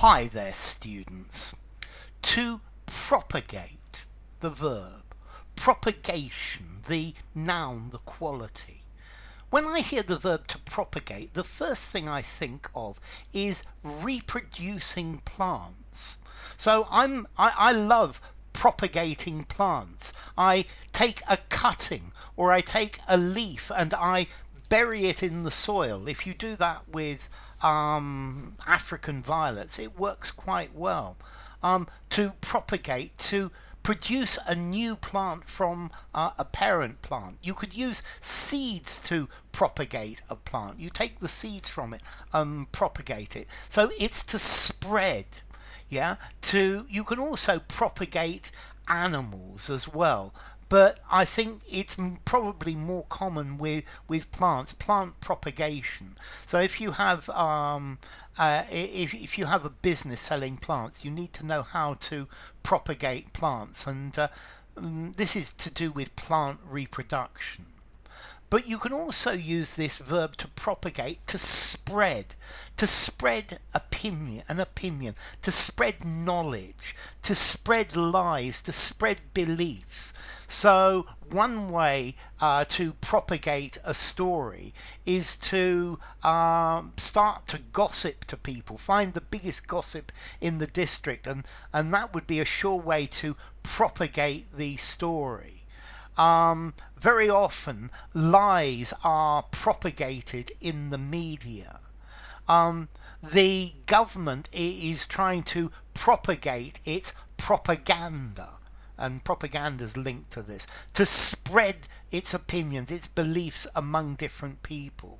Hi there, students. To propagate, the verb. Propagation, the noun, the quality. When I hear the verb to propagate, the first thing I think of is reproducing plants. So I love propagating plants. I take a cutting or I take a leaf and I bury it in the soil. If you do that with African violets, it works quite well. To propagate, to produce a new plant from a parent plant. You could use seeds to propagate a plant. You take the seeds from it and propagate it. So it's to spread. Yeah, you can also propagate animals as well, but I think it's probably more common with plants, plant propagation. So if you have if you have a business selling plants, you need to know how to propagate plants, and this is to do with plant reproduction. But you can also use this verb to propagate to spread an opinion, to spread knowledge, to spread lies, to spread beliefs. So one way to propagate a story is to start to gossip to people, find the biggest gossip in the district, and that would be a sure way to propagate the story. Very often lies are propagated in the media. The government is trying to propagate its propaganda, and propaganda is linked to this, to spread its opinions, its beliefs among different people.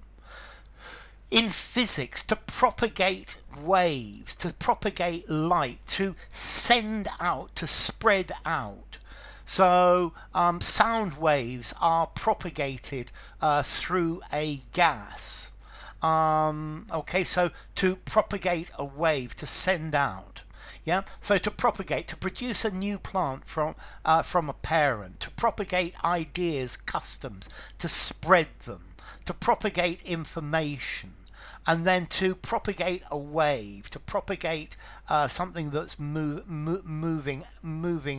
In physics, to propagate waves, to propagate light, to send out, to spread out. So sound waves are propagated through a gas. Okay, so to propagate a wave, to send out. Yeah, so to propagate, to produce a new plant from a parent, to propagate ideas, customs, to spread them, to propagate information, and then to propagate a wave, to propagate something that's moving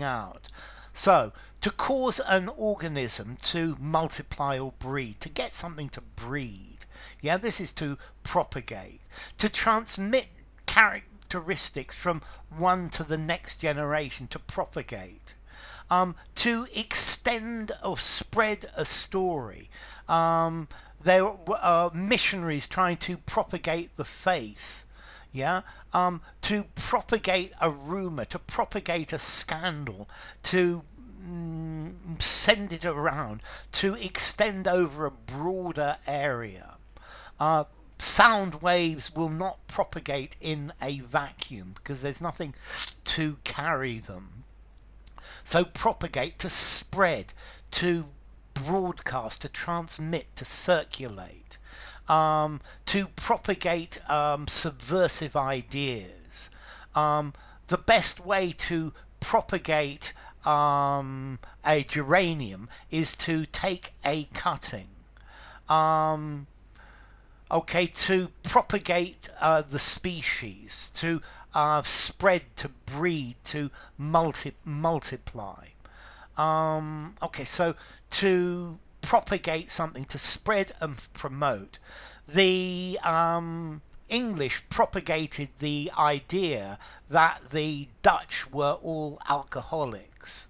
out. So, to cause an organism to multiply or breed, to get something to breed. Yeah, this is to propagate. To transmit characteristics from one to the next generation, to propagate. To extend or spread a story. There are missionaries trying to propagate the faith. Yeah, to propagate a rumor, to propagate a scandal, to send it around, to extend over a broader area. Sound waves will not propagate in a vacuum because there's nothing to carry them. So propagate, to spread, to broadcast, to transmit, to circulate. To propagate subversive ideas. The best way to propagate a geranium is to take a cutting. Okay, to propagate the species, to spread, to breed, to multiply. Okay, so to propagate something, to spread and promote. The English propagated the idea that the Dutch were all alcoholics.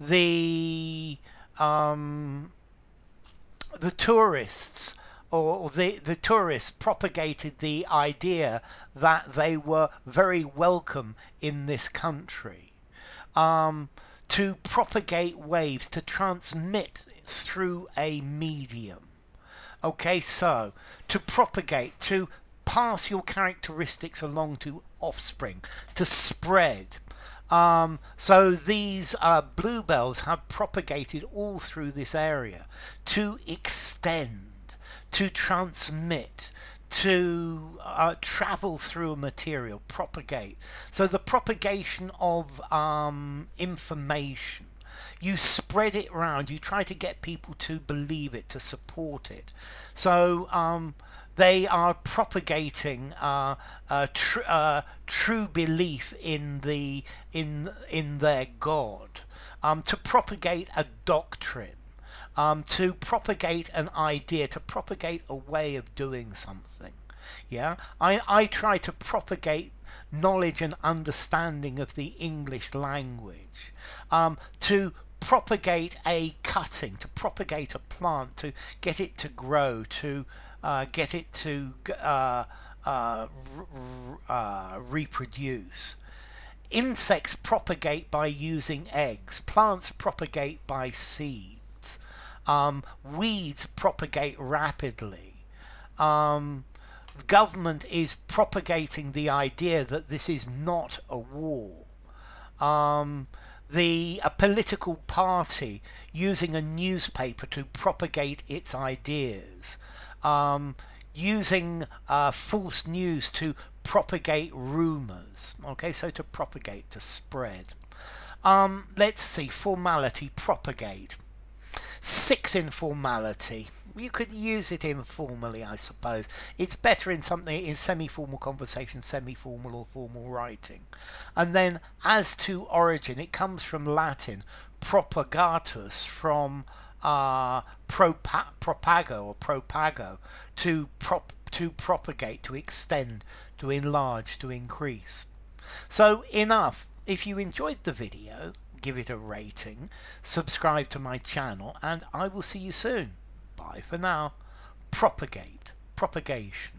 The tourists the tourists propagated the idea that they were very welcome in this country. To propagate waves, to transmit through a medium. Okay, so to propagate, to pass your characteristics along to offspring, to spread. So these bluebells have propagated all through this area. To extend, to transmit, to travel through a material, propagate. So the propagation of information. You spread it around, you try to get people to believe it, to support it. So They are propagating true belief in their God, to propagate a doctrine, to propagate an idea, to propagate a way of doing something. Yeah, I try to propagate knowledge and understanding of the English language, to propagate a cutting, to propagate a plant, to get it to grow, to get it to reproduce. Insects propagate by using eggs. Plants propagate by seeds. Weeds propagate rapidly. Government is propagating the idea that this is not a war. A political party using a newspaper to propagate its ideas, using false news to propagate rumors. Okay, so to propagate, to spread. Let's see, formality, propagate. 6, informality. You could use it informally, I suppose. It's better in something in semi-formal conversation, semi-formal or formal writing. And then as to origin, it comes from Latin propagatus, from propago or propago, to propagate, to extend, to enlarge, to increase. So enough. If you enjoyed the video, give it a rating, subscribe to my channel, and I will see you soon. Bye for now. Propagate propagation.